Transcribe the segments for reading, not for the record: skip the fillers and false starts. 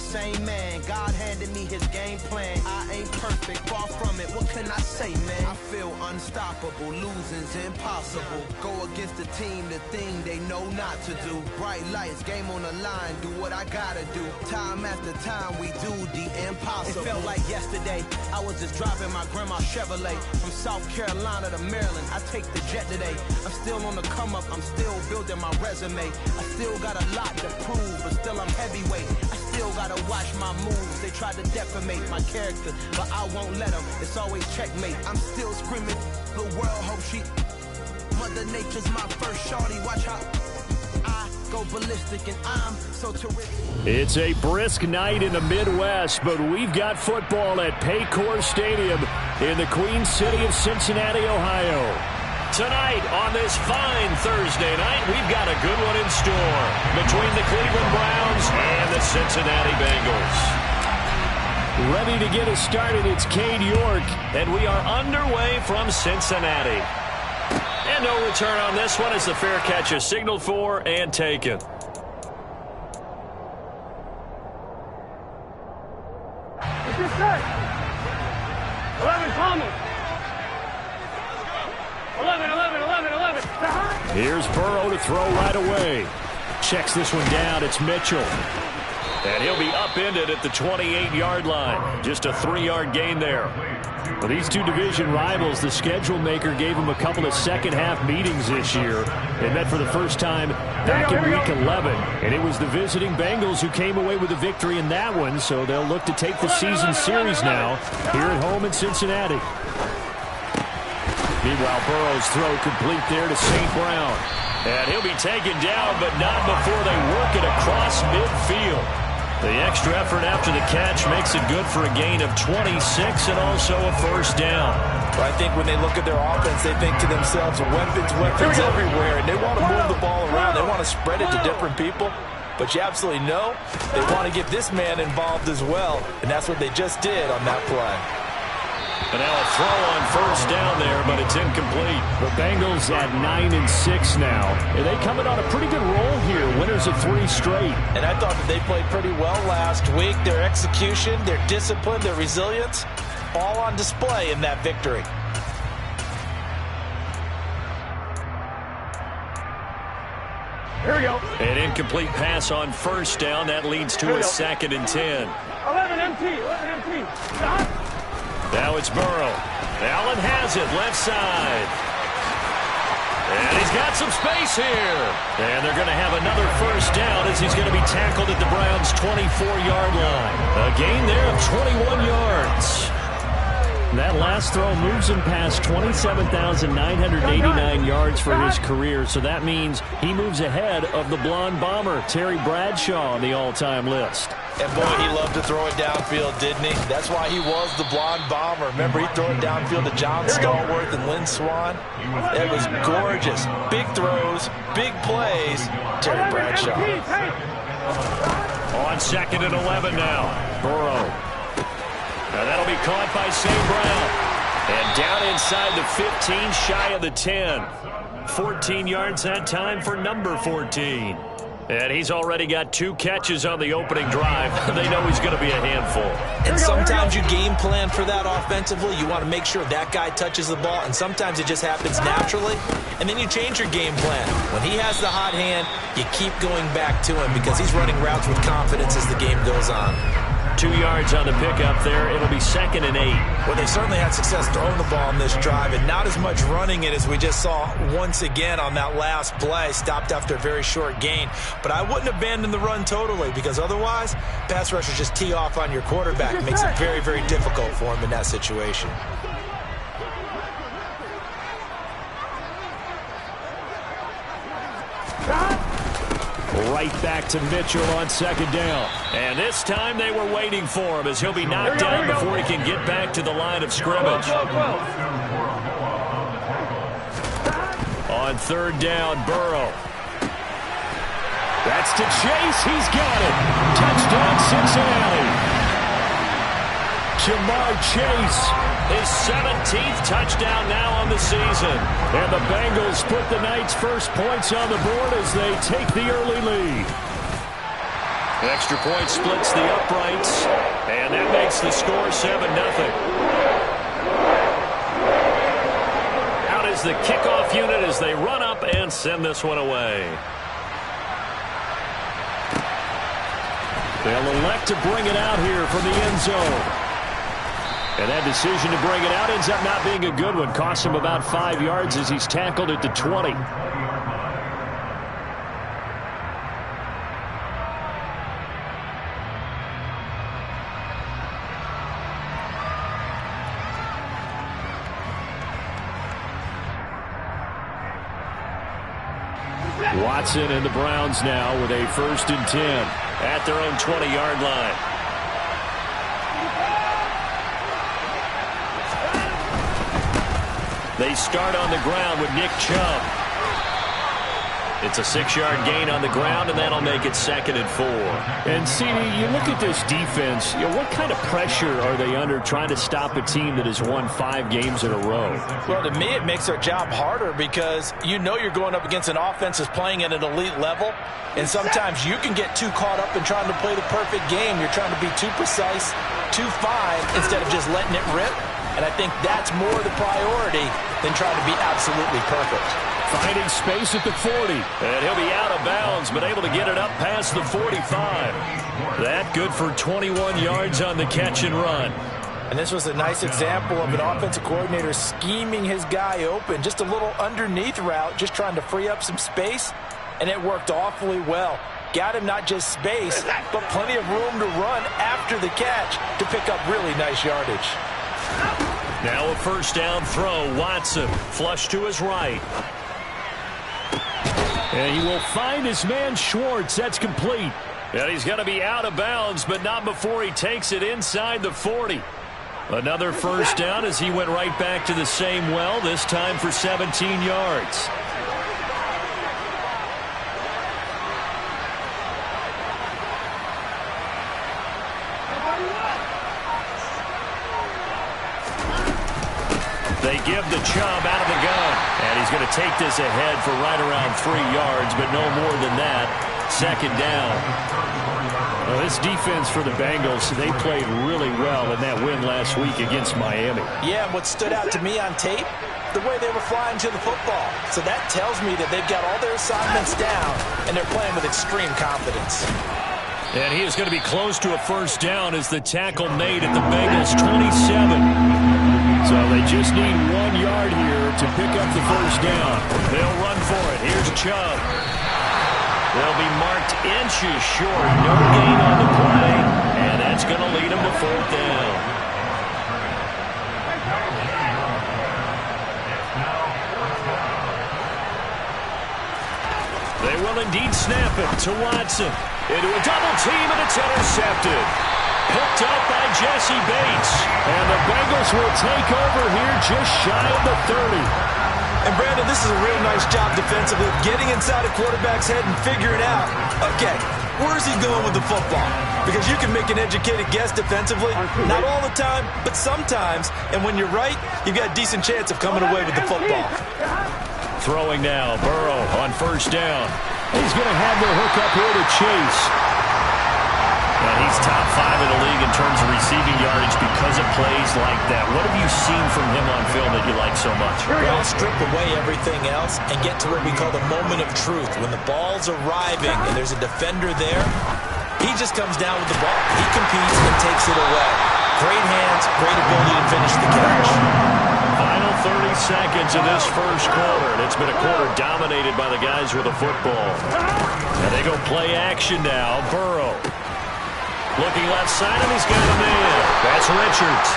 same man. God handed me his game plan. I ain't perfect, far from it. What can I say, man? I feel unstoppable. Losing's impossible. Go against the team, the thing they know not to do. Bright lights, game on the line. Do what I gotta do. Time after time, we do the impossible. It felt like yesterday. I was just driving my grandma's Chevrolet from South Carolina to Maryland. I take the jet today. I'm still on the come up. I'm still building my resume. I still got a lot to prove, but still I'm heavyweight. I still gotta watch my moves. They try to defamate my character, but I won't let them. It's always checkmate. I'm still screaming. The world hope she. Mother Nature's my first shorty. Watch how I go ballistic, and I'm so terrific. It's a brisk night in the Midwest, but we've got football at Paycor Stadium in the Queen City of Cincinnati, Ohio. Tonight on this fine Thursday night, we've got a good one in store between the Cleveland Browns and the Cincinnati Bengals. Ready to get us started, it's Cade York, and we are underway from Cincinnati. And no return on this one as the fair catch is signaled for and taken. What's your set? 11 Thomas. 11. Here's Burrow to throw right away. Checks this one down. It's Mitchell. And he'll be upended at the 28-yard line. Just a 3-yard gain there. For these two division rivals, the schedule maker gave them a couple of second-half meetings this year. They met for the first time back in Week 11. And it was the visiting Bengals who came away with a victory in that one, so they'll look to take the season series now here at home in Cincinnati. Meanwhile, Burrow's throw complete there to St. Brown. And he'll be taken down, but not before they work it across midfield. The extra effort after the catch makes it good for a gain of 26 and also a first down. Well, I think when they look at their offense, they think to themselves, weapons everywhere, and they want to move the ball around. They want to spread it to different people. But you absolutely know they want to get this man involved as well, and that's what they just did on that play. And now a throw on first down there, but it's incomplete. The Bengals at 9-6 now. And they coming on a pretty good roll here. Winners of 3 straight. And I thought that they played pretty well last week. Their execution, their discipline, their resilience, all on display in that victory. Here we go. An incomplete pass on first down. That leads to a 2nd and 10. 11 MT. Now it's Burrow. Allen has it, left side. And he's got some space here. And they're going to have another first down as he's going to be tackled at the Browns' 24-yard line. A gain there of 21 yards. That last throw moves him past 27,989 yards for his career, so that means he moves ahead of the blonde bomber, Terry Bradshaw, on the all-time list. And boy, he loved to throw it downfield, didn't he? That's why he was the blonde bomber. Remember, he'd throw it downfield to John Stallworth and Lynn Swann. It was gorgeous. Big throws, big plays. Terry Bradshaw. On 2nd and 11 now. Burrow. Now that'll be caught by St. Brown. And down inside the 15, shy of the 10. 14 yards that time for number 14. And he's already got 2 catches on the opening drive. They know he's going to be a handful. And sometimes you game plan for that offensively. You want to make sure that guy touches the ball, and sometimes it just happens naturally. And then you change your game plan. When he has the hot hand, you keep going back to him because he's running routes with confidence as the game goes on. 2 yards on the pickup there. It'll be 2nd and 8. Well, they certainly had success throwing the ball in this drive, and not as much running it as we just saw once again on that last play. Stopped after a very short gain. But I wouldn't abandon the run totally, because otherwise, pass rushers just tee off on your quarterback. It makes it very, very difficult for him in that situation. Right back to Mitchell on 2nd down. And this time they were waiting for him as he'll be knocked down before he can get back to the line of scrimmage. On 3rd down, Burrow. That's to Chase. He's got it. Touchdown, Cincinnati. Jamar Chase, his 17th touchdown now on the season. And the Bengals put the night's first points on the board as they take the early lead. Extra point splits the uprights, and that makes the score 7-0. Out is the kickoff unit as they run up and send this one away. They'll elect to bring it out here from the end zone. And that decision to bring it out ends up not being a good one. Costs him about 5 yards as he's tackled at the 20. Watson and the Browns now with a 1st and 10 at their own 20-yard line. They start on the ground with Nick Chubb. It's a 6-yard gain on the ground, and that'll make it 2nd and 4. And, CD, you look at this defense, what kind of pressure are they under trying to stop a team that has won 5 games in a row? Well, to me, it makes their job harder because you know you're going up against an offense that's playing at an elite level, and sometimes you can get too caught up in trying to play the perfect game. You're trying to be too precise, too fine, instead of just letting it rip. And I think that's more the priority than trying to be absolutely perfect. Finding space at the 40. And he'll be out of bounds, but able to get it up past the 45. That good for 21 yards on the catch and run. And this was a nice example of an offensive coordinator scheming his guy open. Just a little underneath route, just trying to free up some space. And it worked awfully well. Got him not just space, but plenty of room to run after the catch to pick up really nice yardage. Now a 1st down throw. Watson flush to his right. And he will find his man Schwartz. That's complete. And he's going to be out of bounds, but not before he takes it inside the 40. Another 1st down as he went right back to the same well, this time for 17 yards. They give the Chubb out of the gun. And he's going to take this ahead for right around 3 yards, but no more than that. 2nd down. Well, this defense for the Bengals, they played really well in that win last week against Miami. Yeah, and what stood out to me on tape, the way they were flying to the football. So that tells me that they've got all their assignments down, and they're playing with extreme confidence. And he is going to be close to a 1st down as the tackle made at the Bengals 27. So they just need 1 yard here to pick up the 1st down. They'll run for it. Here's Chubb. They'll be marked inches short. No gain on the play. And that's going to lead them to 4th down. They will indeed snap it to Watson. Into a double team, and it's intercepted. Picked up by Jesse Bates. And the Bengals will take over here just shy of the 30. And, Brandon, this is a real nice job defensively of getting inside a quarterback's head and figuring out, okay, where's he going with the football? Because you can make an educated guess defensively. Not all the time, but sometimes. And when you're right, you've got a decent chance of coming away with the football. Throwing now, Burrow on 1st down. He's going to have the hook up here to Chase. And he's top 5 in the league in terms of receiving yardage because of plays like that. What have you seen from him on film that you like so much? Well, strip away everything else and get to what we call the moment of truth. When the ball's arriving and there's a defender there, he just comes down with the ball. He competes and takes it away. Great hands, great ability to finish the catch. Final 30 seconds of this 1st quarter, and it's been a quarter dominated by the guys with the football. And they go play action now. Burrow looking left side, and he's got a man. That's Richards.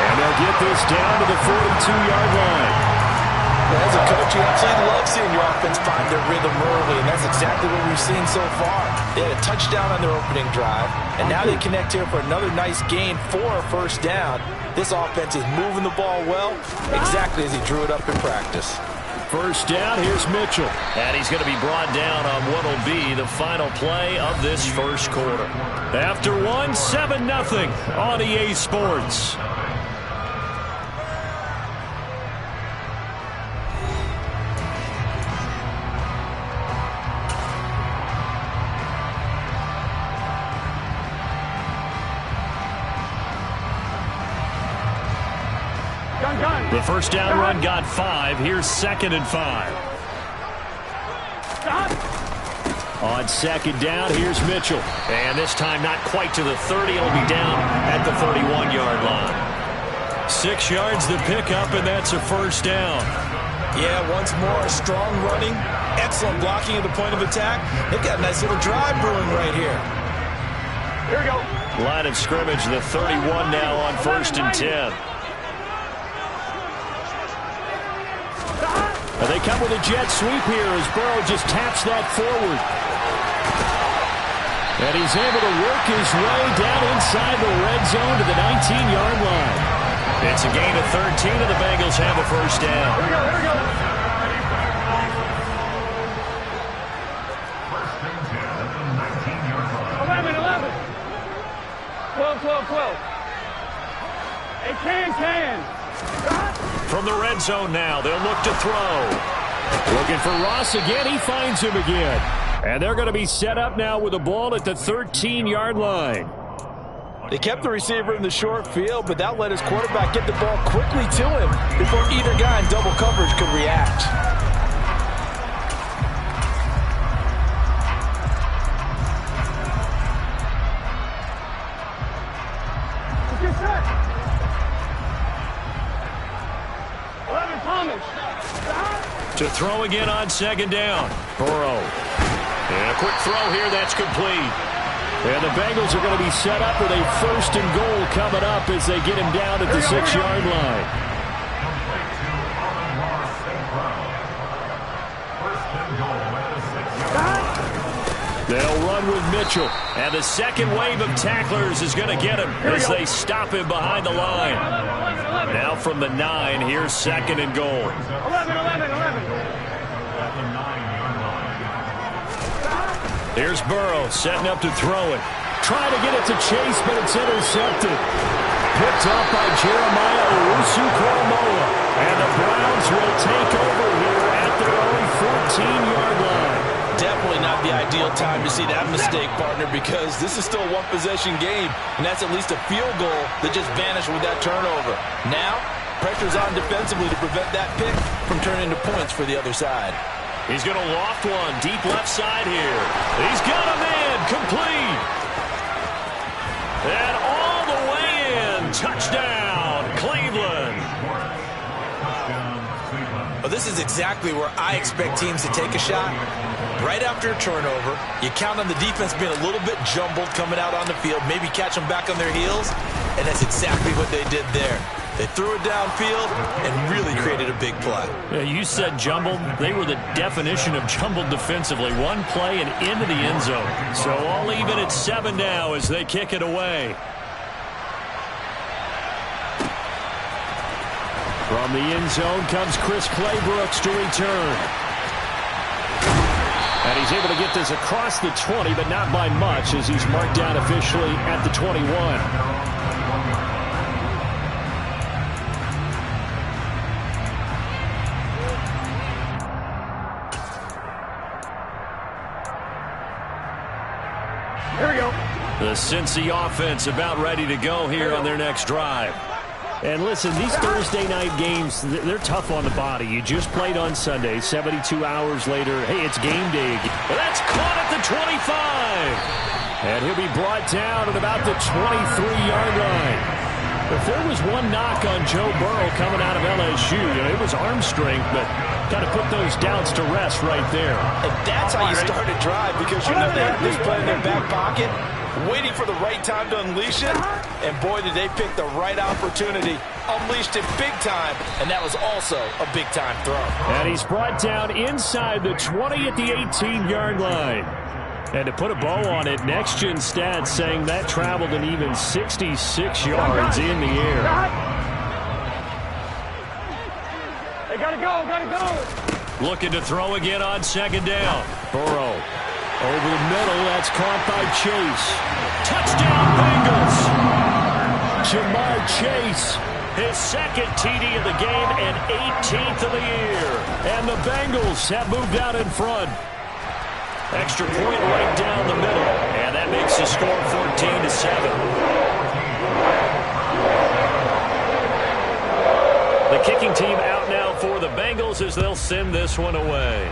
And they'll get this down to the 42-yard line. Well, as a coach, you absolutely love seeing your offense find their rhythm early, and that's exactly what we've seen so far. They had a touchdown on their opening drive, and now they connect here for another nice gain for a 1st down. This offense is moving the ball well, exactly as he drew it up in practice. 1st down, here's Mitchell. And he's going to be brought down on what will be the final play of this 1st quarter. After 7-0 on EA Sports. The first down run got 5. Here's 2nd and 5. On 2nd down, here's Mitchell. And this time not quite to the 30. It'll be down at the 31-yard line. 6 yards the pickup, and that's a first down. Yeah, once more, strong running, excellent blocking at the point of attack. They've got a nice little drive brewing right here. Here we go. Line of scrimmage, the 31 now on 1st and 10. They come with a jet sweep here as Burrow just taps that forward. And he's able to work his way down inside the red zone to the 19-yard line. It's a gain of 13, and the Bengals have a first down. Here we go, here we go. 11. 12. Hey, can. From the red zone now, they'll look to throw. Looking for Ross again. He finds him again. And they're going to be set up now with the ball at the 13-yard line. They kept the receiver in the short field, but that let his quarterback get the ball quickly to him before either guy in double coverage could react. Get set. 11, Thomas. To throw again on 2nd down. Burrow. And a quick throw here. That's complete. And the Bengals are going to be set up with a 1st and goal coming up as they get him down at the 6-yard line. They'll run with Mitchell. And the second wave of tacklers is going to get him as they stop him behind the line. Now from the 9, here's 2nd and goal. 11. Here's Burrow setting up to throw it. Trying to get it to Chase, but it's intercepted. Picked up by Jeremiah Owusu-Koramoah. And the Browns will take over here at their own 14-yard line. Definitely not the ideal time to see that mistake, partner, because this is still a one-possession game, and that's at least a field goal that just vanished with that turnover. Now, pressure's on defensively to prevent that pick from turning into points for the other side. He's going to loft one deep left side here. He's got a man complete. And all the way in. Touchdown, Cleveland. Well, this is exactly where I expect teams to take a shot. Right after a turnover, you count on the defense being a little bit jumbled coming out on the field, maybe catch them back on their heels, and that's exactly what they did there. They threw it downfield and really created a big play. Yeah, you said jumbled. They were the definition of jumbled defensively. One play and into the end zone. So all even at 7 now as they kick it away. From the end zone comes Chris Claybrooks to return. And he's able to get this across the 20, but not by much as he's marked down officially at the 21. Here we go. The Cincy offense about ready to go here on their next drive. And listen, these Thursday night games, they're tough on the body. You just played on Sunday, 72 hours later. Hey, it's game day again. Well, that's caught at the 25. And he'll be brought down at about the 23-yard line. If there was one knock on Joe Burrow coming out of LSU, it was arm strength, but got to put those doubts to rest right there. And that's how you start a drive, because you know they have this play in their back pocket, waiting for the right time to unleash it. And boy, did they pick the right opportunity. Unleashed it big time, and that was also a big-time throw. And he's brought down inside the 20 at the 18-yard line. And to put a bow on it, Next Gen Stats saying that traveled an even 66 yards in the air. They gotta go. Looking to throw again on 2nd down. Burrow over the middle. That's caught by Chase. Touchdown, Bengals. Jamar Chase, his 2nd TD of the game and 18th of the year. And the Bengals have moved out in front. Extra point right down the middle. And that makes the score 14-7. The The kicking team out now for the Bengals as they'll send this one away.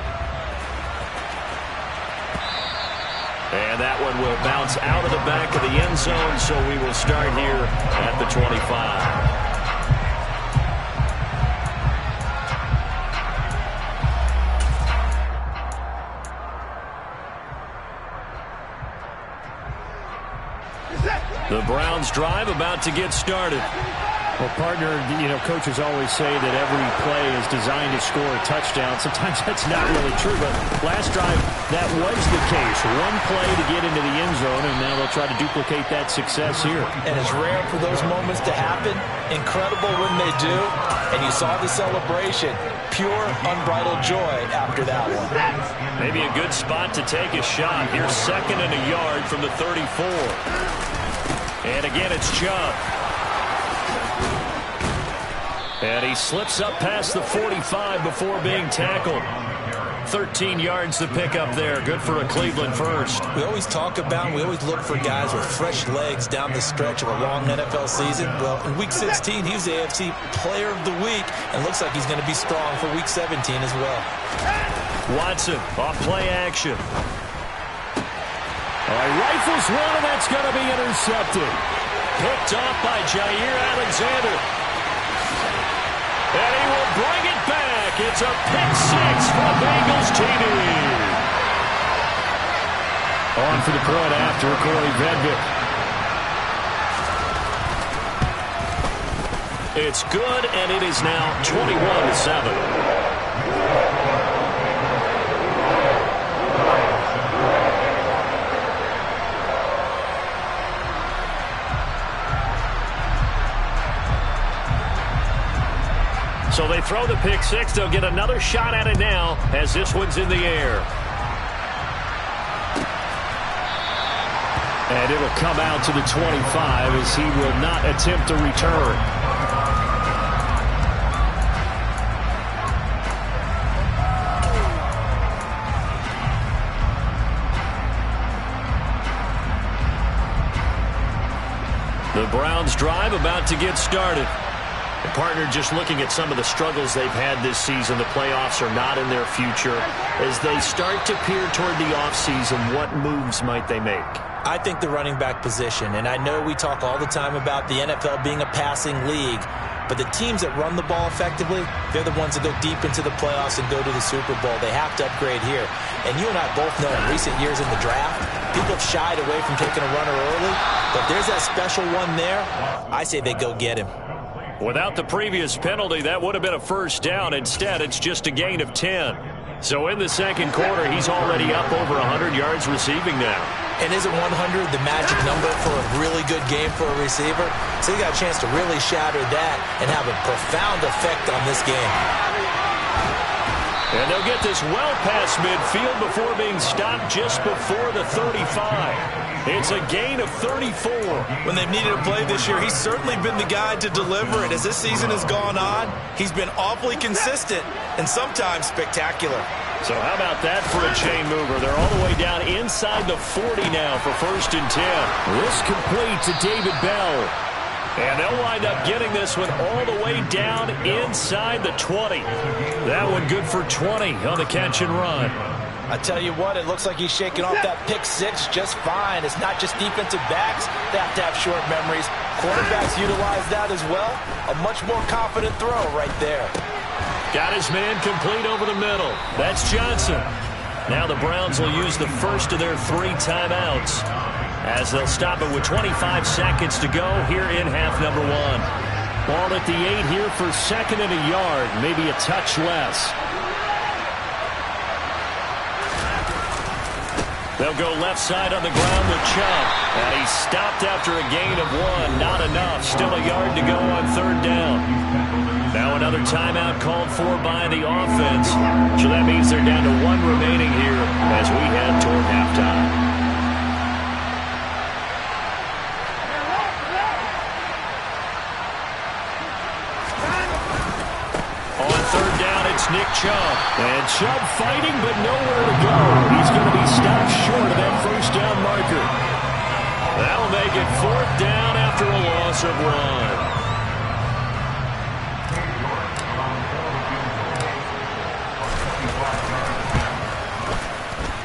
And that one will bounce out of the back of the end zone, so we will start here at the 25. The Browns drive about to get started. Well, partner, coaches always say that every play is designed to score a touchdown. Sometimes that's not really true, but last drive, that was the case. One play to get into the end zone, and now they'll try to duplicate that success here. And it's rare for those moments to happen. Incredible when they do. And you saw the celebration. Pure, unbridled joy after that one. Maybe a good spot to take a shot. Here's 2nd and a yard from the 34. And again, it's Chubb. And he slips up past the 45 before being tackled. 13 yards to pick up there. Good for a Cleveland first. We always look for guys with fresh legs down the stretch of a long NFL season. Well, in Week 16, he was the AFC Player of the Week, and looks like he's going to be strong for Week 17 as well. Watson off play action. Rifles one, and that's going to be intercepted. Picked off by Jair Alexander. And he will bring it back. It's a pick six for Bengals TD. On for the point after, Corey Vedvik. It's good, and it is now 21-7. So they throw the pick six. They'll get another shot at it now as this one's in the air. And it'll come out to the 25 as he will not attempt to return. The Browns drive about to get started. And partner, just looking at some of the struggles they've had this season, the playoffs are not in their future. As they start to peer toward the offseason, what moves might they make? I think the running back position, and I know we talk all the time about the NFL being a passing league, but the teams that run the ball effectively, they're the ones that go deep into the playoffs and go to the Super Bowl. They have to upgrade here. And you and I both know in recent years in the draft, people have shied away from taking a runner early, but there's that special one there. I say they go get him. Without the previous penalty, that would have been a first down. Instead, it's just a gain of 10. So in the second quarter, he's already up over 100 yards receiving now. And isn't 100 the magic number for a really good game for a receiver? So you got a chance to really shatter that and have a profound effect on this game. And they'll get this well past midfield before being stopped just before the 35. It's a gain of 34. When they've needed a play this year, he's certainly been the guy to deliver it. As this season has gone on, he's been awfully consistent and sometimes spectacular. So how about that for a chain mover? They're all the way down inside the 40 now for 1st and 10. This complete to David Bell. And they'll wind up getting this one all the way down inside the 20. That one good for 20 on the catch and run. I tell you what, it looks like he's shaking off that pick six just fine. It's not just defensive backs. They have to have short memories. Quarterbacks utilize that as well. A much more confident throw right there. Got his man complete over the middle. That's Johnson. Now the Browns will use the first of their 3 timeouts as they'll stop it with 25 seconds to go here in half number 1. Ball at the 8 here for 2nd and a yard, maybe a touch less. They'll go left side on the ground with Chubb. And he's stopped after a gain of 1. Not enough. Still a yard to go on 3rd down. Now another timeout called for by the offense. So that means they're down to 1 remaining here as we head toward halftime. Nick Chubb. And Chubb fighting, but nowhere to go. He's going to be stopped short of that 1st down marker. That'll make it 4th down after a loss of 1.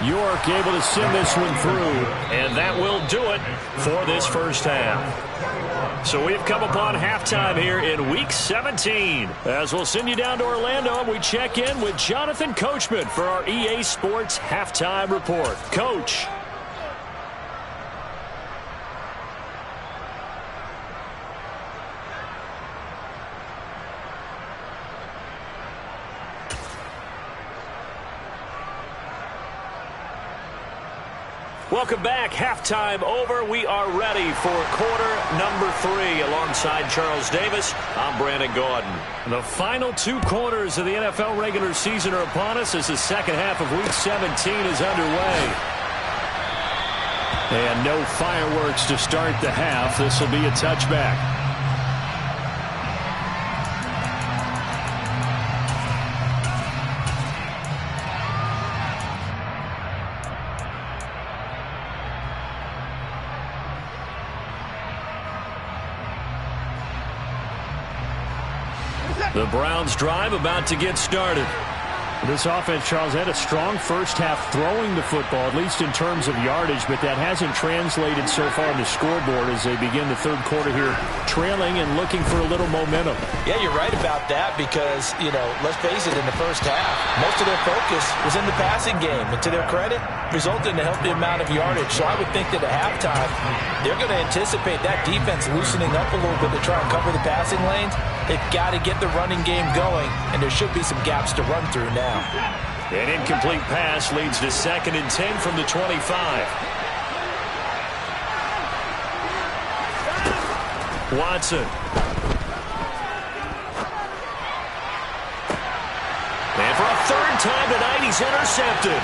York able to send this one through, and that will do it for this first half. So we've come upon halftime here in Week 17. As we'll send you down to Orlando, and we check in with Jonathan Coachman for our EA Sports Halftime Report. Coach. Welcome back. Halftime over. We are ready for quarter number 3. Alongside Charles Davis, I'm Brandon Gordon. The final 2 quarters of the NFL regular season are upon us as the second half of Week 17 is underway. And no fireworks to start the half. This will be a touchback. The Browns drive about to get started. This offense, Charles, had a strong first half throwing the football, at least in terms of yardage, but that hasn't translated so far on the scoreboard as they begin the third quarter here, trailing and looking for a little momentum. Yeah, you're right about that because, let's face it, in the first half, most of their focus was in the passing game. And to their credit, resulted in a healthy amount of yardage. So I would think that at halftime, they're going to anticipate that defense loosening up a little bit to try and cover the passing lanes. They've got to get the running game going, and there should be some gaps to run through now. An incomplete pass leads to 2nd and 10 from the 25. Watson. And for a third time tonight, he's intercepted.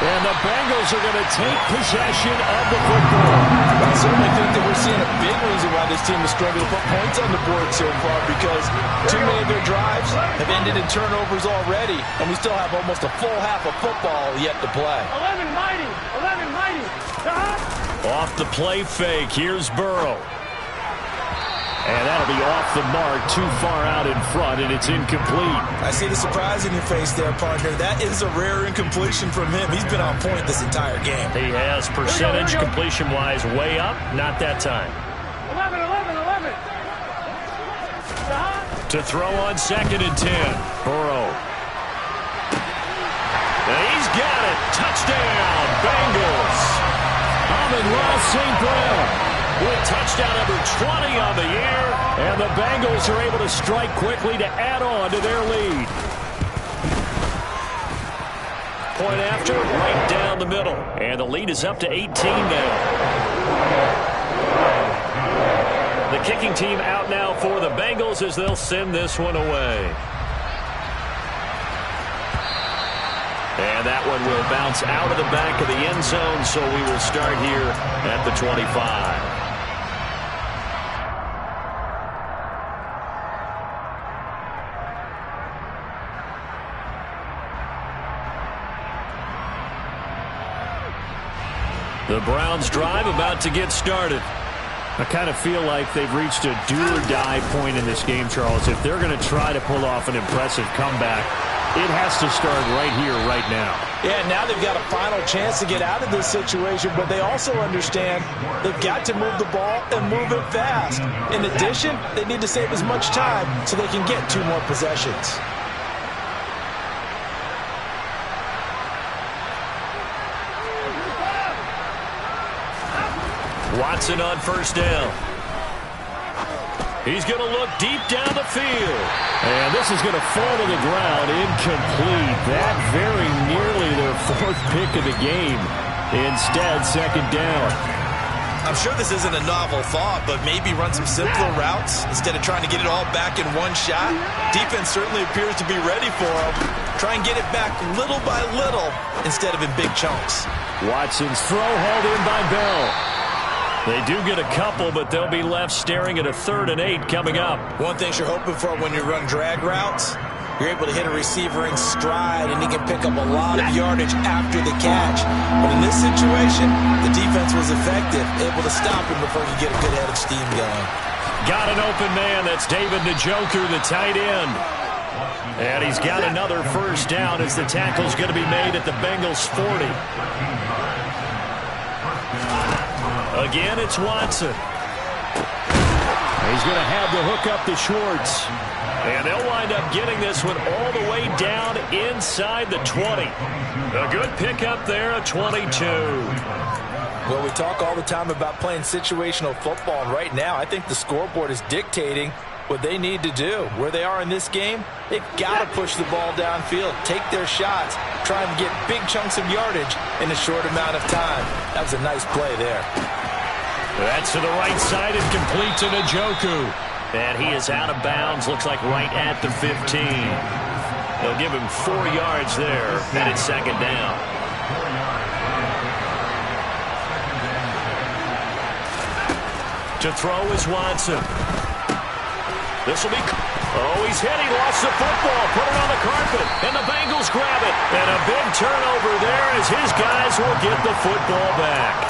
And the Bengals are going to take possession of the football. I certainly think that we're seeing a big reason why this team has struggled to put points on the board so far, because too many of their drives have ended in turnovers already, and we still have almost a full half of football yet to play. 11 mighty. 11 mighty. Off the play fake, here's Burrow. And that'll be off the mark, too far out in front, and it's incomplete. I see the surprise in your face there, partner. That is a rare incompletion from him. He's been on point this entire game. He has percentage completion-wise way up, not that time. 11. To throw on 2nd and 10, Burrow. And he's got it. Touchdown, Bengals. Amon-Ra St. Brown with touchdown number 20 on the year, and the Bengals are able to strike quickly to add on to their lead. Point after, right down the middle, and the lead is up to 18 now. The kicking team out now for the Bengals as they'll send this one away. And that one will bounce out of the back of the end zone, so we will start here at the 25. The Browns drive about to get started. I kind of feel like they've reached a do-or-die point in this game, Charles. If they're going to try to pull off an impressive comeback, it has to start right here, right now. Yeah, now they've got a final chance to get out of this situation, but they also understand they've got to move the ball and move it fast. In addition, they need to save as much time so they can get 2 more possessions. Watson on first down. He's going to look deep down the field. And this is going to fall to the ground incomplete. That very nearly their 4th pick of the game. Instead, 2nd down. I'm sure this isn't a novel thought, but maybe run some simpler routes instead of trying to get it all back in one shot. Defense certainly appears to be ready for them. Try and get it back little by little instead of in big chunks. Watson's throw hauled in by Bell. They do get a couple, but they'll be left staring at a 3rd and 8 coming up. One thing you're hoping for when you run drag routes, you're able to hit a receiver in stride, and he can pick up a lot of yardage after the catch. But in this situation, the defense was effective, able to stop him before he could get a good head of steam going. Got an open man. That's David Njoku, the tight end. And he's got another first down as the tackle's going to be made at the Bengals 40. Again, it's Watson. He's going to have to hook up to Schwartz. And they'll wind up getting this one all the way down inside the 20. A good pickup there, a 22. Well, we talk all the time about playing situational football, and right now I think the scoreboard is dictating what they need to do. Where they are in this game, they've got to push the ball downfield, take their shots, trying to get big chunks of yardage in a short amount of time. That was a nice play there. That's to the right side and complete to Njoku. And he is out of bounds, looks like right at the 15. They'll give him 4 yards there, and it's second down. To throw is Watson. This will be... Oh, he's hit. He lost the football. Put it on the carpet, and the Bengals grab it. And a big turnover there as his guys will get the football back.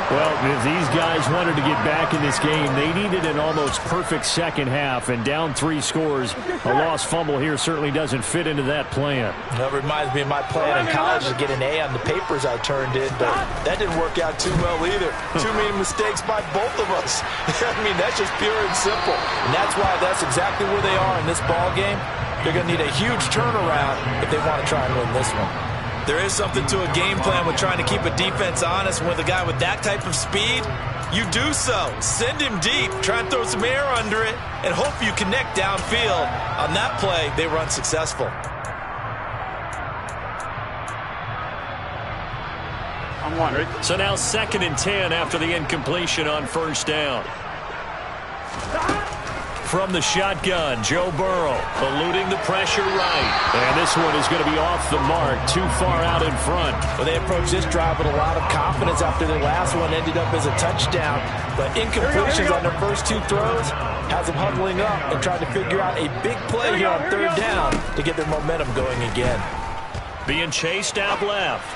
Well, if these guys wanted to get back in this game, they needed an almost perfect second half, and down 3 scores. A lost fumble here certainly doesn't fit into that plan. That reminds me of my plan in college to get an A on the papers I turned in, but that didn't work out too well either. Too many mistakes by both of us. I mean, that's just pure and simple. And that's why that's exactly where they are in this ball game. They're going to need a huge turnaround if they want to try and win this one. There is something to a game plan with trying to keep a defense honest. With a guy with that type of speed, you do so. Send him deep, try and throw some air under it, and hope you connect downfield. On that play, they were unsuccessful. I'm wondering. So now 2nd and 10 after the incompletion on first down. From the shotgun, Joe Burrow eluding the pressure right. And this one is going to be off the mark, too far out in front. Well, they approached this drive with a lot of confidence after their last one ended up as a touchdown. But incompletions on their first 2 throws has them huddling up and trying to figure out a big play here on 3rd down to get their momentum going again. Being chased out left.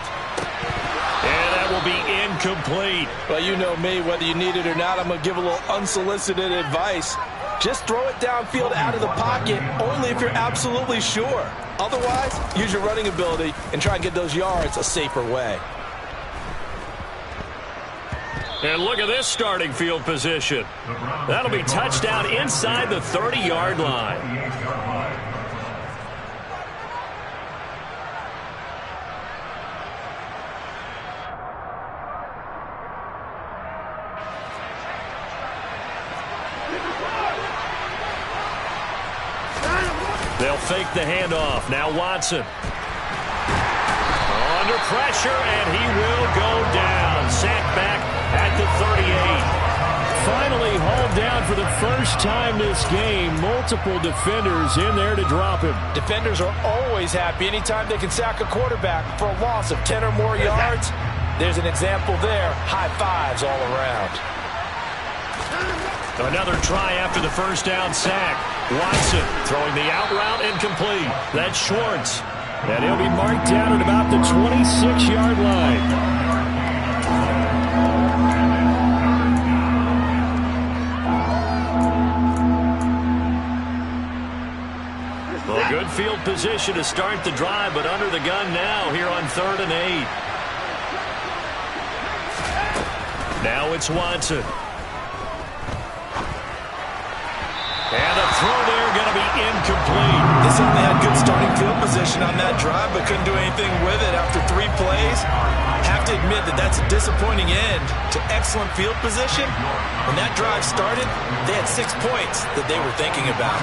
And that will be incomplete. Well, you know me, whether you need it or not, I'm going to give a little unsolicited advice. Just throw it downfield out of the pocket, only if you're absolutely sure. Otherwise, use your running ability and try and get those yards a safer way. And look at this starting field position. That'll be touchdown inside the 30-yard line. They'll fake the handoff. Now Watson. Under pressure, and he will go down. Sacked back at the 38. Finally hauled down for the first time this game. Multiple defenders in there to drop him. Defenders are always happy anytime they can sack a quarterback for a loss of 10 or more yards. There's an example there. High fives all around. Another try after the first down sack. Watson throwing the out route incomplete. That's Schwartz. And he'll be marked down at about the 26-yard line. Well, good field position to start the drive, but under the gun now here on 3rd and 8. Now it's Watson. And the throw there going to be incomplete. They certainly had good starting field position on that drive, but couldn't do anything with it after 3 plays. Have to admit that that's a disappointing end to excellent field position. When that drive started, they had 6 points that they were thinking about.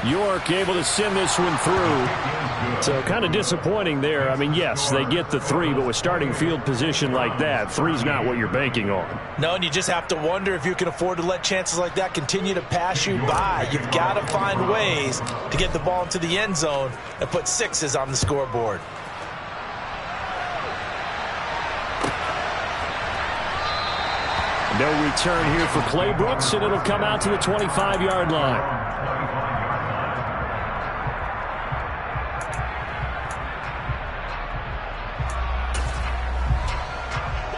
York able to send this one through. So kind of disappointing there. I mean, yes, they get the 3, but with starting field position like that, 3's not what you're banking on. No, and you just have to wonder if you can afford to let chances like that continue to pass you by. You've got to find ways to get the ball into the end zone and put 6s on the scoreboard. No return here for Clay Brooks, and it'll come out to the 25-yard line.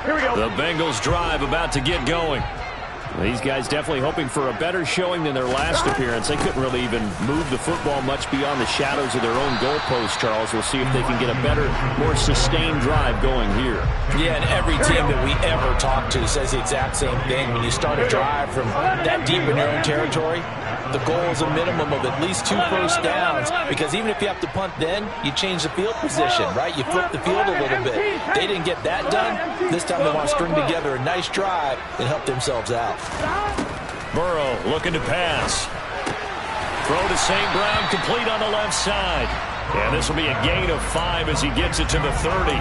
Here we go. The Bengals drive about to get going. These guys definitely hoping for a better showing than their last appearance. They couldn't really even move the football much beyond the shadows of their own goalpost, Charles. We'll see if they can get a better, more sustained drive going here. Yeah, and every team that we ever talk to says the exact same thing. When you start a drive from that deep in your own territory, the goal is a minimum of at least 2 first downs, because even if you have to punt then, you change the field position, right? You flip the field a little bit. They didn't get that done. This time they want to string together a nice drive and help themselves out. Burrow looking to pass. Throw to St. Brown, complete on the left side. And this will be a gain of 5 as he gets it to the 30.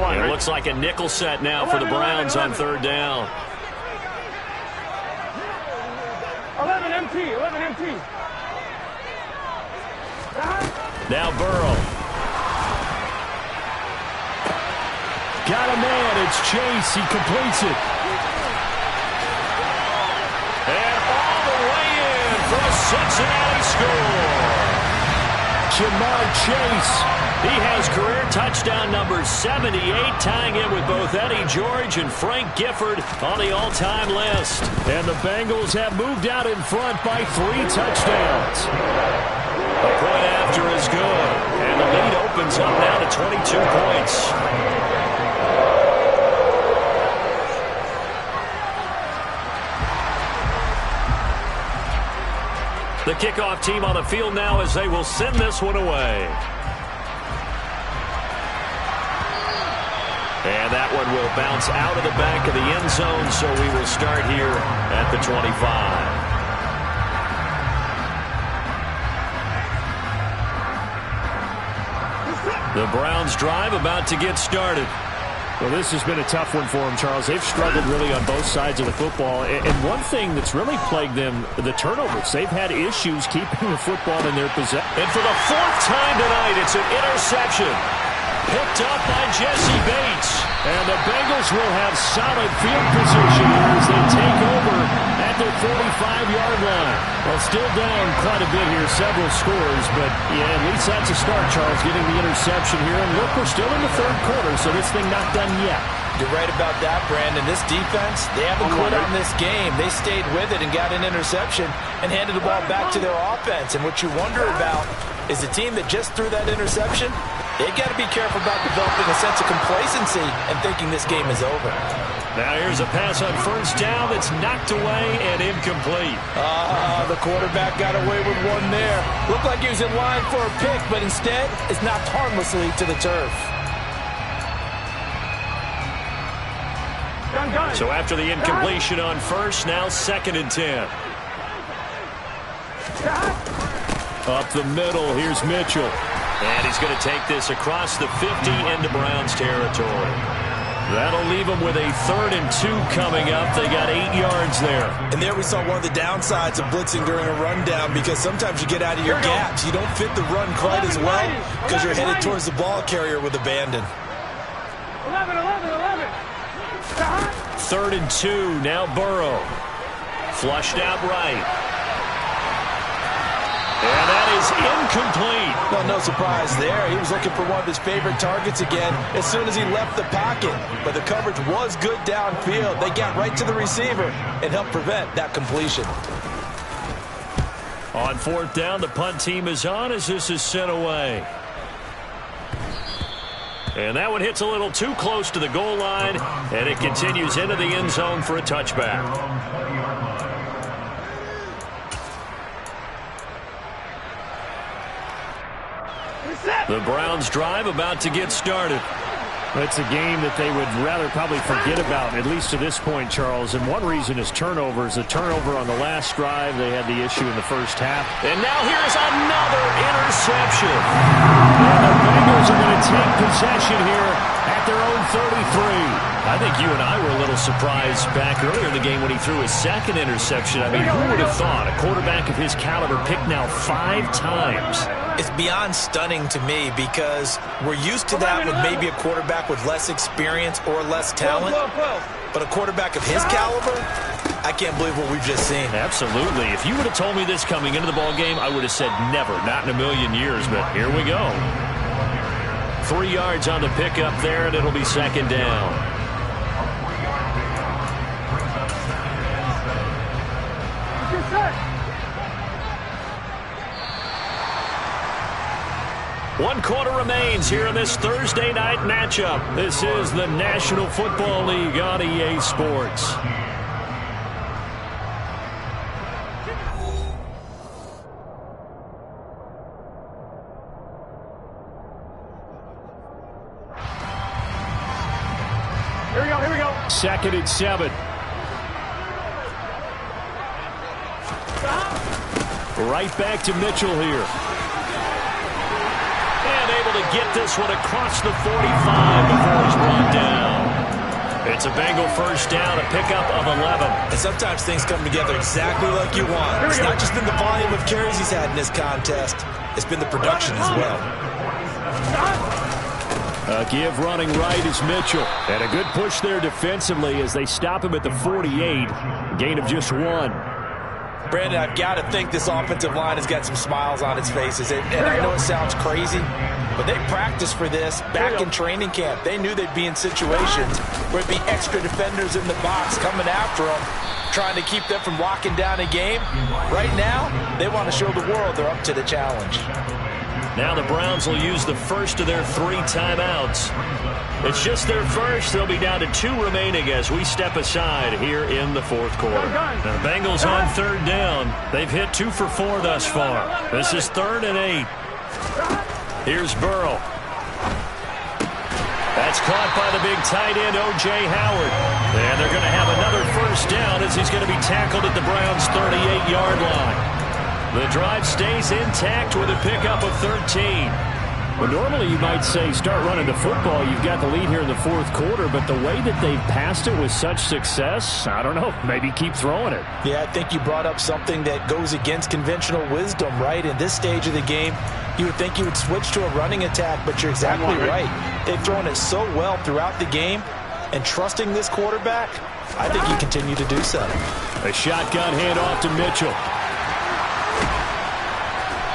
It looks like a nickel set now for the Browns on 3rd down. 11 MT. Now Burrow. Got a man. It's Chase. He completes it. And all the way in for a Cincinnati score. Jamar Chase. He has career touchdown number 78, tying him with both Eddie George and Frank Gifford on the all-time list. And the Bengals have moved out in front by 3 touchdowns. The point after is good, and the lead opens up now to 22 points. The kickoff team on the field now as they will send this one away. And that one will bounce out of the back of the end zone, so we will start here at the 25. The Browns drive about to get started. Well, this has been a tough one for them, Charles. They've struggled really on both sides of the football. And one thing that's really plagued them, the turnovers. They've had issues keeping the football in their possession. And for the 4th time tonight, it's an interception. Picked up by Jesse Bates. And the Bengals will have solid field position as they take over at their 45-yard line. Well, still down quite a bit here, several scores, but yeah, at least that's a start, Charles, getting the interception here. And look, we're still in the 3rd quarter, so this thing not done yet. You're right about that, Brandon. This defense, they haven't quit on this game. They stayed with it and got an interception and handed the ball back to their offense. And what you wonder about is the team that just threw that interception, they got to be careful about developing a sense of complacency and thinking this game is over. Now here's a pass on 1st down that's knocked away and incomplete. The quarterback got away with one there. Looked like he was in line for a pick, but instead is knocked harmlessly to the turf. So after the incompletion on 1st, now 2nd and 10. Up the middle, here's Mitchell. And he's going to take this across the 50 into Browns territory. That'll leave them with a 3rd and 2 coming up. They got 8 yards there. And there we saw one of the downsides of blitzing during a rundown, because sometimes you get out of your gaps. You don't fit the run quite as well because you're headed towards the ball carrier with abandon. 11. 3rd and 2, now Burrow. Flushed out right. And that is incomplete. Well, no surprise there. He was looking for one of his favorite targets again as soon as he left the pocket. But the coverage was good downfield. They got right to the receiver and helped prevent that completion. On 4th down, the punt team is on as this is sent away. And that one hits a little too close to the goal line, and it continues into the end zone for a touchback. The Browns drive about to get started. It's a game that they would rather probably forget about, at least to this point, Charles. And one reason is turnovers. A turnover on the last drive. They had the issue in the 1st half. And now here's another interception. And the Bengals are going to take possession here at their own I think you and I were a little surprised back earlier in the game when he threw his second interception. I mean, who would have thought a quarterback of his caliber picked now 5 times? It's beyond stunning to me because we're used to that with maybe a quarterback with less experience or less talent. But a quarterback of his caliber, I can't believe what we've just seen. Absolutely. If you would have told me this coming into the ball game, I would have said never, not in a million years. But here we go. 3 yards on the pickup there, and it'll be second down. One quarter remains here in this Thursday night matchup. This is the National Football League on EA Sports. Here we go. Second and 7. Right back to Mitchell here. And able to get this one across the 45 before he's brought down. It's a Bengal first down, a pickup of 11. And sometimes things come together exactly like you want. It's not just been the volume of carries he's had in this contest. It's been the production as well. A give running right is Mitchell. And a good push there defensively as they stop him at the 48. Gain of just 1. Brandon, I've got to think this offensive line has got some smiles on its faces. And I know it sounds crazy, but they practiced for this back in training camp. They knew they'd be in situations where it'd be extra defenders in the box coming after them, trying to keep them from locking down a game. Right now, they want to show the world they're up to the challenge. Now the Browns will use the first of their 3 timeouts. It's just their first. They'll be down to 2 remaining as we step aside here in the fourth quarter. Now the Bengals on third down. They've hit 2 for 4 thus far. This is 3rd and 8. Here's Burrow. That's caught by the big tight end, O.J. Howard. And they're going to have another first down as he's going to be tackled at the Browns' 38-yard line. The drive stays intact with a pickup of 13. Well, normally you might say start running the football. You've got the lead here in the fourth quarter, but the way that they've passed it with such success, I don't know, maybe keep throwing it. Yeah, I think you brought up something that goes against conventional wisdom, right? In this stage of the game, you would think you would switch to a running attack, but you're exactly right. They've thrown it so well throughout the game, and trusting this quarterback, I think you continue to do so. A shotgun handoff to Mitchell.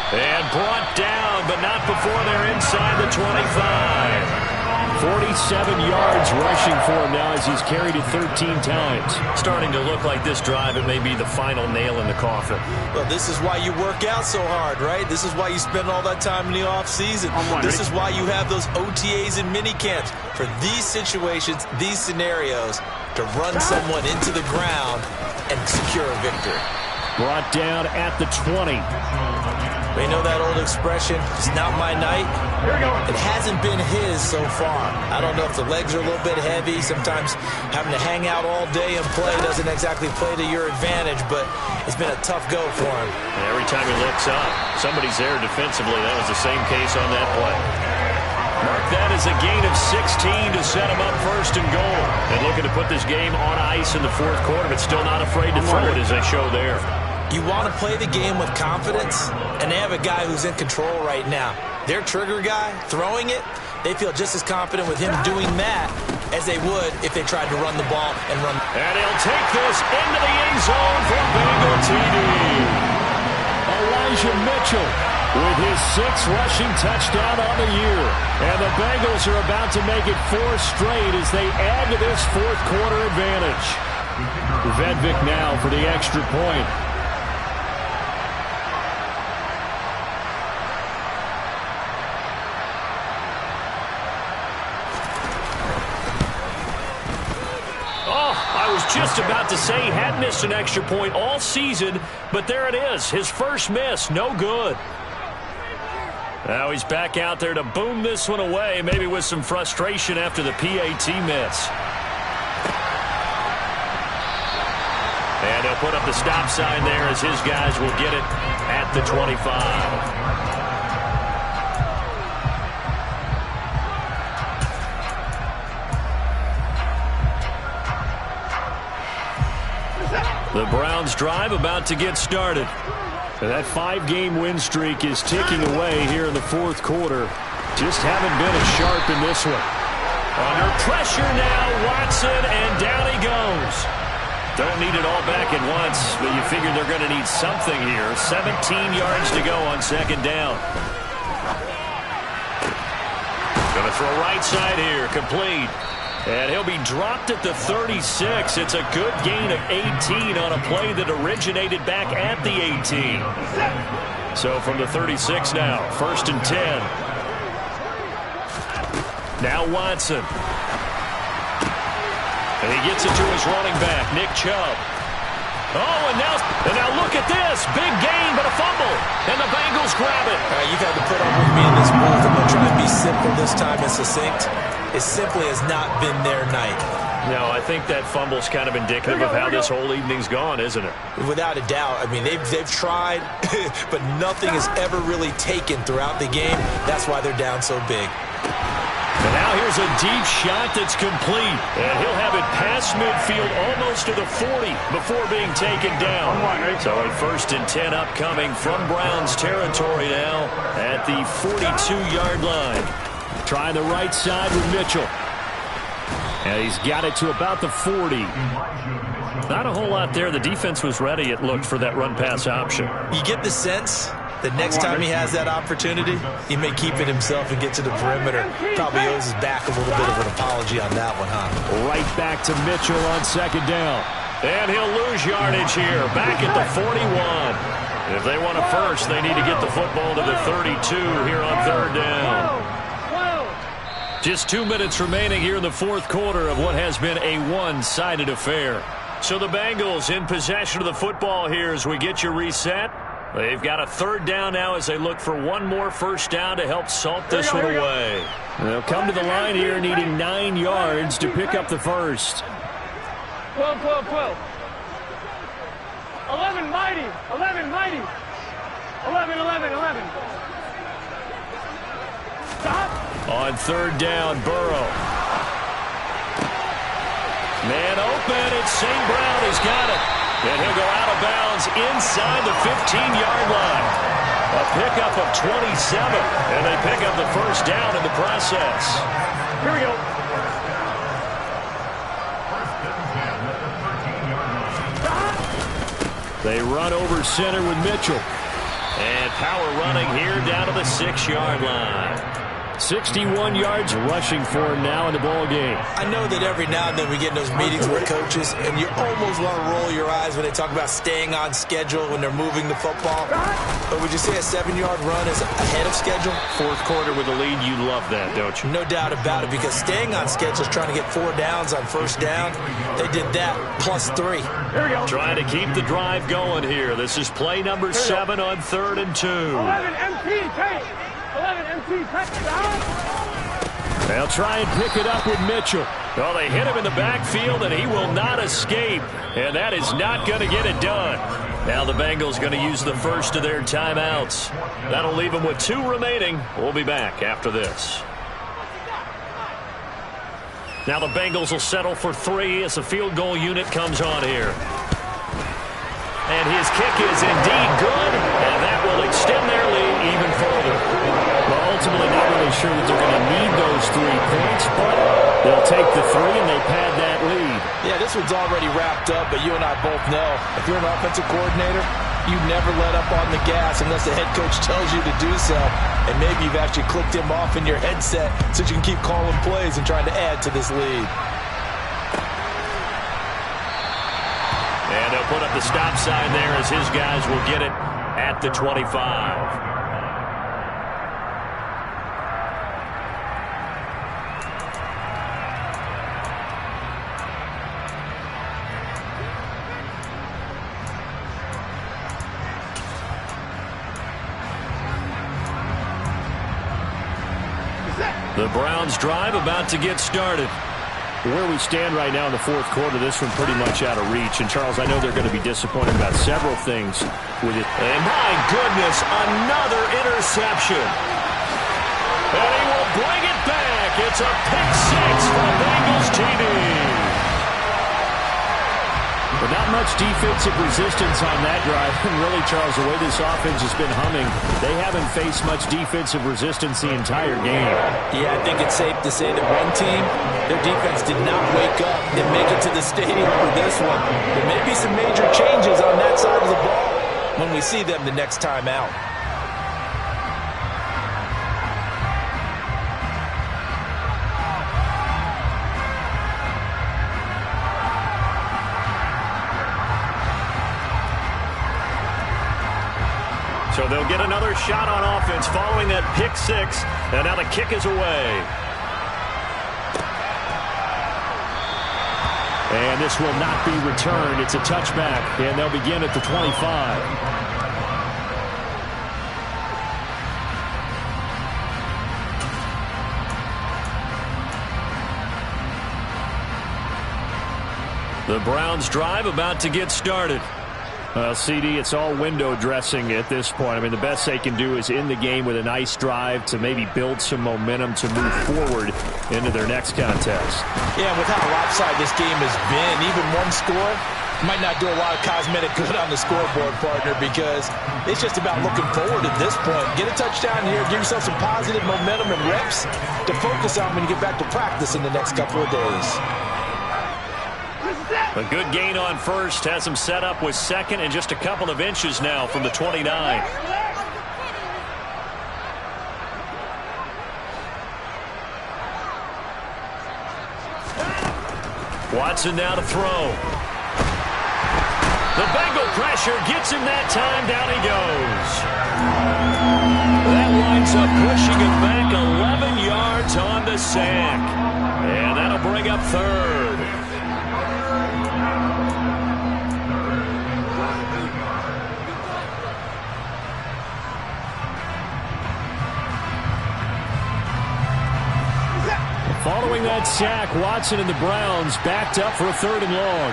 And brought down, but not before they're inside the 25. 47 yards rushing for him now as he's carried it 13 times. Starting to look like this drive, it may be the final nail in the coffin. Well, this is why you work out so hard, right? This is why you spend all that time in the offseason. This is why you have those OTAs and mini camps for these situations, these scenarios, to run someone into the ground and secure a victory. Brought down at the 20. We know that old expression, it's not my night. It hasn't been his so far. I don't know if the legs are a little bit heavy. Sometimes having to hang out all day and play doesn't exactly play to your advantage, but it's been a tough go for him. And every time he looks up, somebody's there defensively. That was the same case on that play. Mark that as a gain of 16 to set him up first and goal. And looking to put this game on ice in the fourth quarter, but still not afraid to throw it as they show there. You want to play the game with confidence, and they have a guy who's in control right now. Their trigger guy, throwing it, they feel just as confident with him doing that as they would if they tried to run the ball and run. And he'll take this into the end zone for Bengal TD. Elijah Mitchell with his 6th rushing touchdown on the year. And the Bengals are about to make it 4 straight as they add to this fourth quarter advantage. Vedvik now for the extra point. I was just about to say he had missed an extra point all season, but there it is. His first miss, no good. Now he's back out there to boom this one away, maybe with some frustration after the PAT miss. And he'll put up the stop sign there as his guys will get it at the 25. Browns drive about to get started. That 5-game win streak is ticking away here in the fourth quarter. Just haven't been as sharp in this one. Under pressure now, Watson, and down he goes. Don't need it all back at once, but you figure they're going to need something here. 17 yards to go on second down. Going to throw right side here, complete. And he'll be dropped at the 36. It's a good gain of 18 on a play that originated back at the 18. So from the 36 now, 1st and 10. Now Watson. And he gets it to his running back, Nick Chubb. Oh, and now look at this. Big gain, but a fumble. And the Bengals grab it. All right, you've had to put up with me in this booth. I'm going to try and be simple this time and succinct. It simply has not been their night. No, I think that fumble's kind of indicative of how this whole evening's gone, isn't it? Without a doubt. I mean, they've tried, but nothing has ever really taken throughout the game. That's why they're down so big. And now here's a deep shot that's complete. And he'll have it past midfield almost to the 40 before being taken down. So a 1st and 10 upcoming from Browns territory now at the 42-yard line. Trying the right side with Mitchell. And he's got it to about the 40. Not a whole lot there. The defense was ready, it looked, for that run-pass option. You get the sense that next time he has that opportunity, he may keep it himself and get to the perimeter. Probably owes his back a little bit of an apology on that one, huh? Right back to Mitchell on second down. And he'll lose yardage here, back at the 41. If they want a first, they need to get the football to the 32 here on 3rd down. Just 2 minutes remaining here in the fourth quarter of what has been a one-sided affair. So the Bengals in possession of the football here as we get you reset. They've got a 3rd down now as they look for one more first down to help salt this one away. They'll come to the line here needing 9 yards to pick up the first. 12, 12, 12. 11 mighty. 11 mighty. 11, 11, 11. Stop. On 3rd down, Burrow. Man open, it's St. Brown. He's got it. And he'll go out of bounds inside the 15-yard line. A pickup of 27. And they pick up the first down in the process. Here we go. They run over center with Mitchell. And power running here down to the 6-yard line. 61 yards rushing for him now in the ball game. I know that every now and then we get in those meetings with coaches, and you almost want to roll your eyes when they talk about staying on schedule when they're moving the football. But would you say a 7-yard run is ahead of schedule? Fourth quarter with a lead, you love that, don't you? No doubt about it, because staying on schedule is trying to get 4 downs on first down. They did that plus 3. Here we go. Trying to keep the drive going here. This is play number 7 on 3rd and 2. 11 MP, take. 11 MP, touchdown. They'll try and pick it up with Mitchell. Well, they hit him in the backfield, and he will not escape. And that is not going to get it done. Now the Bengals going to use the first of their timeouts. That'll leave them with 2 remaining. We'll be back after this. Now the Bengals will settle for 3 as the field goal unit comes on here. And his kick is indeed good, and that will extend their lead even further. Well, ultimately not really sure that they're going to need those 3 points, but they'll take the 3 and they pad that lead. Yeah, this one's already wrapped up, but you and I both know if you're an offensive coordinator, you never let up on the gas unless the head coach tells you to do so. And maybe you've actually clicked him off in your headset so you can keep calling plays and trying to add to this lead. And they'll put up the stop sign there as his guys will get it at the 25. The Browns drive about to get started. Where we stand right now in the fourth quarter, this one pretty much out of reach. And, Charles, I know they're going to be disappointed about several things with it. And, my goodness, another interception. And he will bring it back. It's a pick 6 for Bengals TV. But not much defensive resistance on that drive. And really, Charles, the way this offense has been humming, they haven't faced much defensive resistance the entire game. Yeah, I think it's safe to say that one team, their defense did not wake up and make it to the stadium for this one. There may be some major changes on that side of the ball when we see them the next time out. So they'll get another shot on offense following that pick six. And now the kick is away. And this will not be returned. It's a touchback, and they'll begin at the 25. The Browns drive about to get started. CD, it's all window dressing at this point. I mean, the best they can do is end the game with a nice drive to maybe build some momentum to move forward into their next contest. Yeah, with how lopsided this game has been, even one score might not do a lot of cosmetic good on the scoreboard, partner, because it's just about looking forward at this point. Get a touchdown here, give yourself some positive momentum and reps to focus on when you get back to practice in the next couple of days. A good gain on first has him set up with second and just a couple of inches now from the 29. Watson now to throw. The Bengal pressure gets him that time. Down he goes. That winds up pushing him back 11 yards on the sack. And that'll bring up third. Following that sack, Watson and the Browns backed up for a 3rd and long.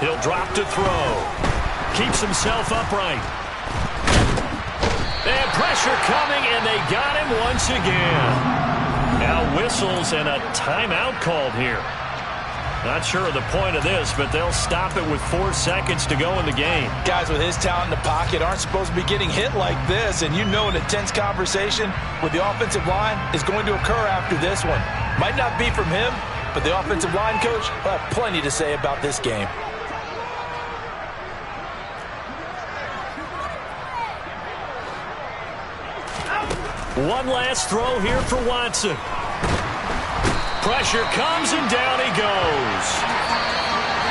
He'll drop to throw. Keeps himself upright. And pressure coming, and they got him once again. Now whistles and a timeout called here. Not sure of the point of this, but they'll stop it with 4 seconds to go in the game. Guys with his talent in the pocket aren't supposed to be getting hit like this, and you know an intense conversation with the offensive line is going to occur after this one. Might not be from him, but the offensive line coach will have plenty to say about this game. One last throw here for Watson. Pressure comes, and down he goes.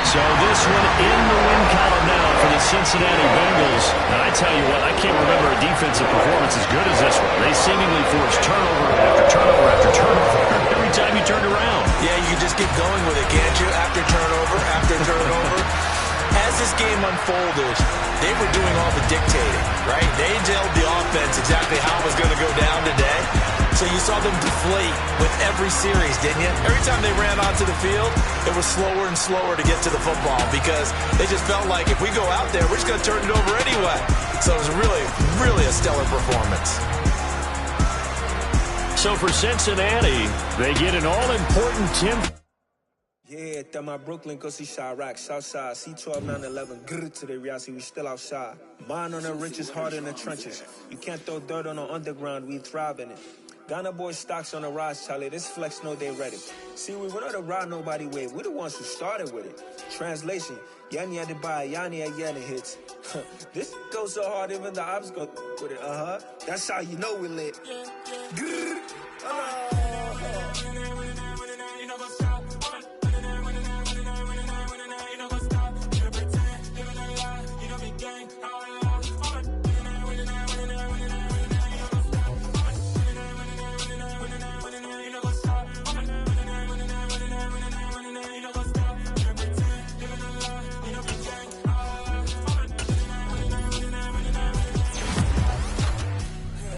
So this one in the win column now for the Cincinnati Bengals. And I tell you what, I can't remember a defensive performance as good as this one. They seemingly forced turnover after turnover after turnover every time you turned around. Yeah, you can just keep going with it, can't you? After turnover, after turnover. As this game unfolded, they were doing all the dictating, right? They told the offense exactly how it was going to go down today. So you saw them deflate with every series, didn't you? Every time they ran onto the field, it was slower and slower to get to the football because they just felt like if we go out there, we're just going to turn it over anyway. So it was really, really a stellar performance. So for Cincinnati, they get an all-important 10. Yeah, that my Brooklyn, go see Chirac, Southside, C12, 911, grrr to the reality, we still outside. Mine on the riches, heart in the trenches. You can't throw dirt on the underground, we thrive in it. Ghana boys stocks on the rise, Charlie, this flex know they ready. See, we were not the ride nobody with, we're the ones who started with it. Translation, Yanni had to buy, Yanni had Yanni hits. This goes so hard, even the ops go with it, That's how you know we lit. Grrr,